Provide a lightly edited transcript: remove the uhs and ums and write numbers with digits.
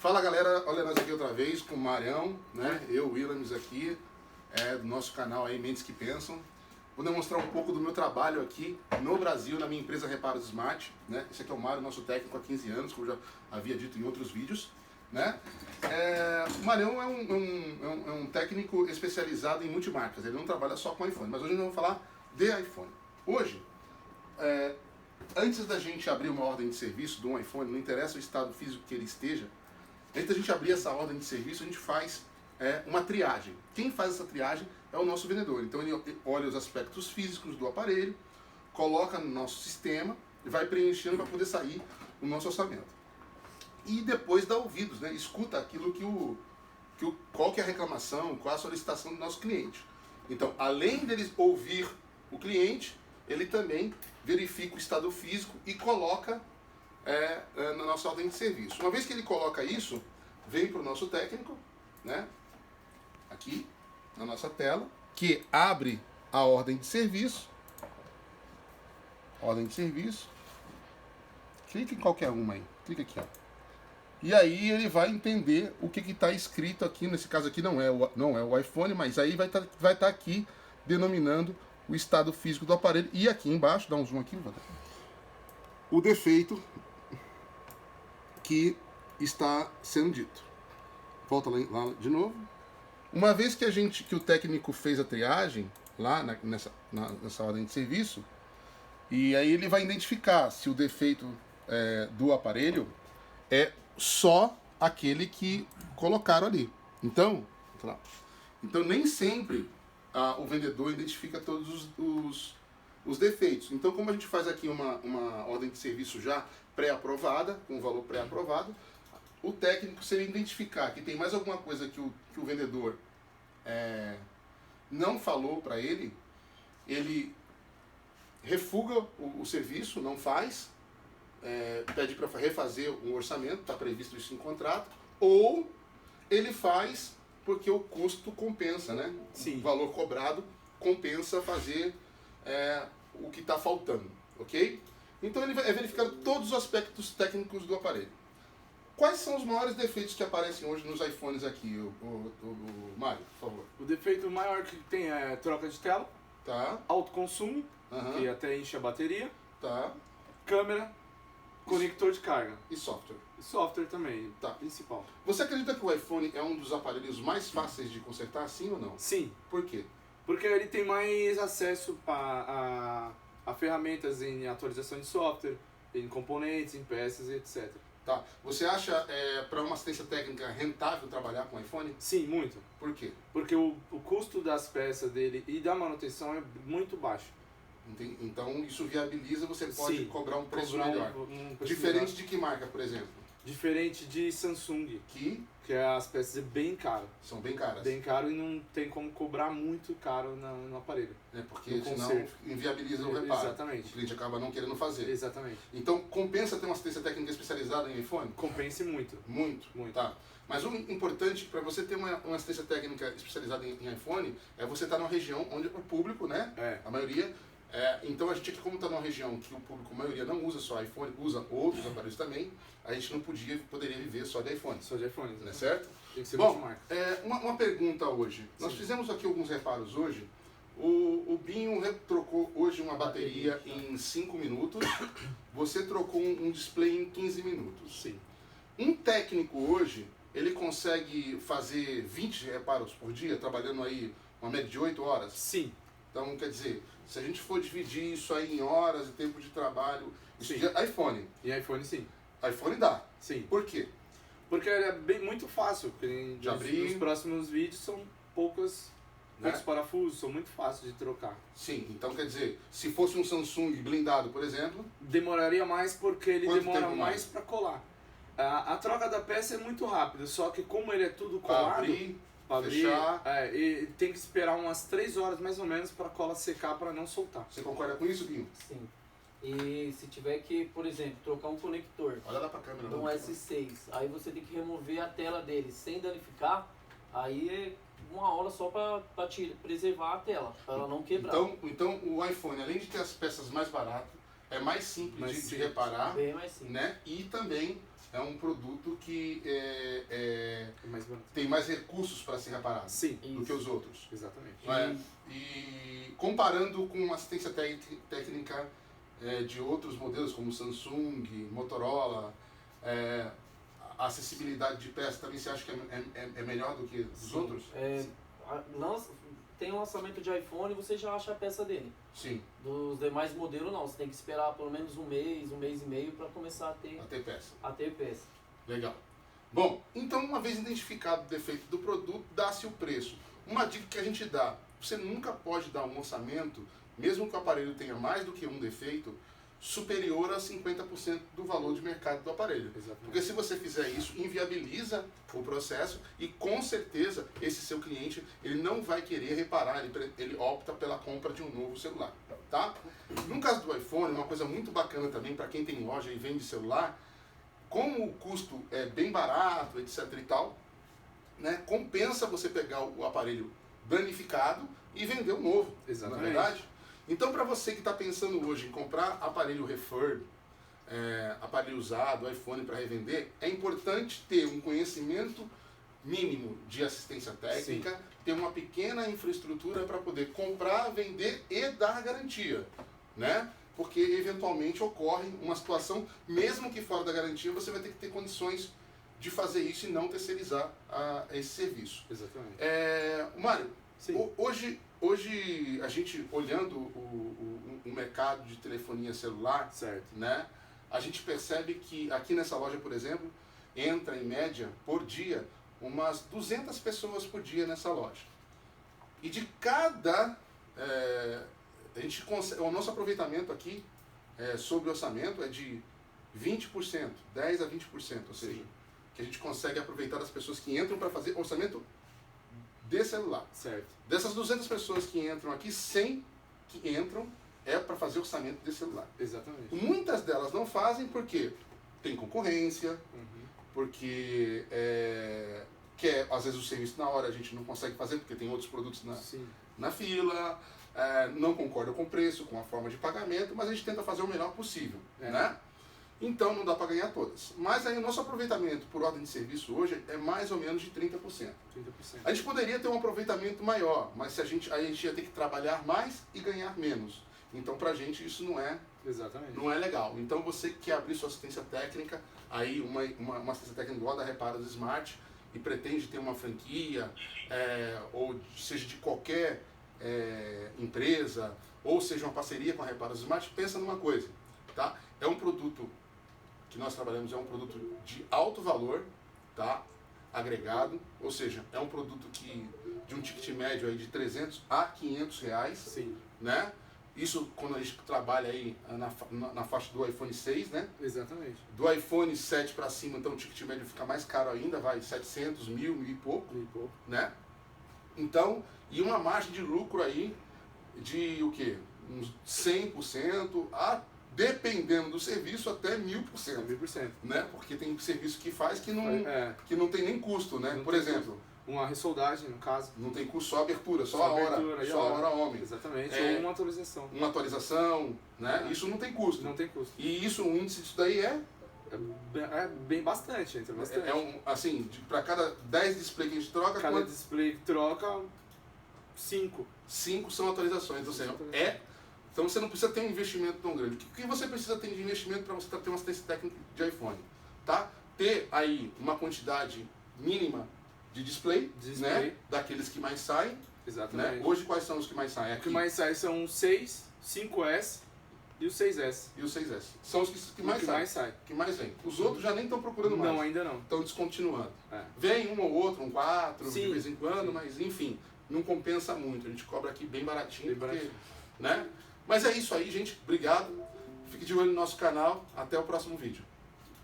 Fala galera, olha nós aqui outra vez com o Marião, né? Eu, Williams aqui, do nosso canal aí, Mentes que Pensam. Vou demonstrar um pouco do meu trabalho aqui no Brasil, na minha empresa Reparos Smart, né? Esse aqui é o Mário, nosso técnico há 15 anos, como eu já havia dito em outros vídeos, né? O Marião é um técnico especializado em multimarcas, ele não trabalha só com iPhone, mas hoje nós vamos falar de iPhone. Hoje, antes da gente abrir uma ordem de serviço de um iPhone, não interessa o estado físico que ele esteja, antes da gente abrir essa ordem de serviço, a gente faz uma triagem. Quem faz essa triagem é o nosso vendedor. Então ele olha os aspectos físicos do aparelho, coloca no nosso sistema e vai preenchendo para poder sair o nosso orçamento. E depois dá ouvidos, né? Escuta aquilo qual que é a reclamação, qual é a solicitação do nosso cliente. Então, além dele ouvir o cliente, ele também verifica o estado físico e coloca na nossa ordem de serviço. Uma vez que ele coloca isso, vem para o nosso técnico, né? Aqui na nossa tela, que abre a ordem de serviço. Ordem de serviço. Clica em qualquer uma aí. Clica aqui, ó. E aí ele vai entender o que está escrito aqui. Nesse caso aqui não é o iPhone, mas aí vai tá aqui denominando o estado físico do aparelho. E aqui embaixo, dá um zoom aqui, o defeito que está sendo dito. Volta lá de novo. Uma vez que o técnico fez a triagem, lá nessa ordem de serviço, e aí ele vai identificar se o defeito do aparelho é só aquele que colocaram ali. Então nem sempre o vendedor identifica todos os defeitos. Então, como a gente faz aqui uma ordem de serviço já pré-aprovada, com valor pré-aprovado, o técnico, se ele identificar que tem mais alguma coisa que o vendedor não falou para ele, ele refuga o serviço, não faz, pede para refazer um orçamento, está previsto isso em contrato, ou ele faz porque o custo compensa, né? Sim. O valor cobrado compensa fazer o que está faltando, ok? Então ele vai verificar todos os aspectos técnicos do aparelho. Quais são os maiores defeitos que aparecem hoje nos iPhones aqui, o Mário, por favor? O defeito maior que tem é troca de tela, tá. Alto consumo, que até enche a bateria, tá. Câmera, conector de carga. E software. E software também, tá. Principal. Você acredita que o iPhone é um dos aparelhos mais fáceis de consertar, sim ou não? Sim. Por quê? Porque ele tem mais acesso a ferramentas em atualização de software, em componentes, em peças, etc. Tá. Você acha para uma assistência técnica rentável trabalhar com iPhone? Sim, muito. Por quê? Porque o custo das peças dele e da manutenção é muito baixo. Então isso viabiliza, você pode cobrar um preço melhor. Diferente de que marca, por exemplo? Diferente de Samsung, que as peças é bem caro. São bem caras. Bem caro e não tem como cobrar muito caro no aparelho. Porque senão inviabiliza o reparo. Exatamente. O cliente acaba não querendo fazer. Exatamente. Então compensa ter uma assistência técnica especializada em iPhone? Compense muito. Muito? Muito. Tá. Mas o importante, para você ter uma assistência técnica especializada em iPhone, é você estar numa região onde o público, né? A maioria... então a gente aqui, como está numa região que o público, a maioria não usa só iPhone, usa outros aparelhos também, a gente não poderia viver só de iPhone. Só de iPhone, não é certo? Tem que ser multimarca. Uma pergunta hoje. Sim. Nós fizemos aqui alguns reparos hoje. O Binho trocou hoje uma bateria em 5 minutos. Você trocou um display em 15 minutos. Sim. Um técnico hoje, ele consegue fazer 20 reparos por dia, trabalhando aí uma média de 8 horas? Sim. Então, quer dizer, se a gente for dividir isso aí em horas e tempo de trabalho... Isso é iPhone. E iPhone, sim. iPhone dá. Sim. Por quê? Porque ele é muito fácil. De abrir. Os próximos vídeos são poucos parafusos, são muito fáceis de trocar. Sim, então quer dizer, se fosse um Samsung blindado, por exemplo... Demoraria mais porque ele demora mais para colar. A troca da peça é muito rápida, só que como ele é tudo colado... Para abrir, fechar... e tem que esperar umas 3 horas mais ou menos para a cola secar para não soltar. Você concorda com isso, Binho? Sim. E se tiver que, por exemplo, trocar um conector olha lá pra câmera, de um S6, aí você tem que remover a tela dele sem danificar, aí é uma hora só para preservar a tela, para ela não quebrar. Então o iPhone, além de ter as peças mais baratas, é mais simples de reparar, bem mais simples, né? E também é um produto que tem mais recursos para ser reparado do que os outros. Exatamente. E comparando com assistência técnica de outros modelos, como Samsung, Motorola, a acessibilidade de peça também você acha que é melhor do que os outros? Tem um lançamento de iPhone e você já acha a peça dele. Sim. Dos demais modelos não, você tem que esperar pelo menos um mês e meio para começar a ter peça. Legal. Bom, então uma vez identificado o defeito do produto, dá-se o preço. Uma dica que a gente dá, você nunca pode dar um orçamento, mesmo que o aparelho tenha mais do que um defeito, superior a 50% do valor de mercado do aparelho. Exatamente. Porque se você fizer isso, inviabiliza o processo e com certeza esse seu cliente ele não vai querer reparar, ele opta pela compra de um novo celular. Tá? No caso do iPhone, uma coisa muito bacana também para quem tem loja e vende celular, como o custo é bem barato, etc e tal, né, compensa você pegar o aparelho danificado e vender um novo. Exatamente. Na verdade? Então, para você que está pensando hoje em comprar aparelho refurb, aparelho usado, iPhone para revender, é importante ter um conhecimento mínimo de assistência técnica, ter uma pequena infraestrutura para poder comprar, vender e dar garantia, né? Porque eventualmente ocorre uma situação, mesmo que fora da garantia, você vai ter que ter condições de fazer isso e não terceirizar esse serviço. Exatamente. Mário, hoje a gente olhando o mercado de telefonia celular, certo, né, a gente percebe que aqui nessa loja, por exemplo, entra em média por dia umas 200 pessoas por dia nessa loja. E de cada... o nosso aproveitamento aqui sobre orçamento é de 20%, 10 a 20%, ou seja, que a gente consegue aproveitar das pessoas que entram para fazer orçamento de celular. Certo. Dessas 200 pessoas que entram aqui, 100 que entram para fazer orçamento de celular. Exatamente. Muitas delas não fazem porque tem concorrência, porque quer às vezes o serviço na hora a gente não consegue fazer porque tem outros produtos na fila, não concorda com o preço, com a forma de pagamento, mas a gente tenta fazer o melhor possível, né? Então não dá para ganhar todas. Mas aí o nosso aproveitamento por ordem de serviço hoje é mais ou menos de 30%. A gente poderia ter um aproveitamento maior, mas a gente ia ter que trabalhar mais e ganhar menos. Então pra gente isso não é legal. Então você que quer abrir sua assistência técnica, aí uma assistência técnica igual da Reparos Smart e pretende ter uma franquia, ou seja de qualquer empresa, ou seja uma parceria com a Reparos Smart, pensa numa coisa, tá? É um produto que nós trabalhamos, é um produto de alto valor, tá? Agregado, ou seja, é um produto de um ticket médio aí de 300 a 500 reais, né? Isso quando a gente trabalha aí na faixa do iPhone 6, né? Exatamente. Do iPhone 7 para cima, então o ticket médio fica mais caro ainda, vai 700, 1000 e pouco, né? Então, e uma margem de lucro aí de o quê? Uns 100%, dependendo do serviço, até 1000%. Né? Porque tem serviço que faz que não tem nem custo, né? Por exemplo... Uma ressoldagem, no caso. Não tem custo, só abertura, só a hora homem. Exatamente, ou uma atualização. Uma atualização, né? Isso não tem custo. Não tem custo. E isso, o índice disso daí bem bastante, entra bastante. Assim, para cada 10 displays que a gente troca... Cada display que troca, 5. 5 são atualizações, ou seja, então você não precisa ter um investimento tão grande. O que você precisa ter de investimento para você ter uma assistência técnica de iPhone? Tá? Ter aí uma quantidade mínima de display. Né? Daqueles que mais saem. Exatamente. Né? Hoje quais são os que mais saem? Aqui. Os que mais saem são o 6, 5S e o 6S. E o 6S. São os que mais saem. Que mais vem. Os outros já nem estão procurando mais. Não, ainda não. Estão descontinuando. Vem um ou outro, um 4, de vez em quando, mas enfim, não compensa muito. A gente cobra aqui bem baratinho. Né? Mas é isso aí, gente. Obrigado. Fique de olho no nosso canal. Até o próximo vídeo.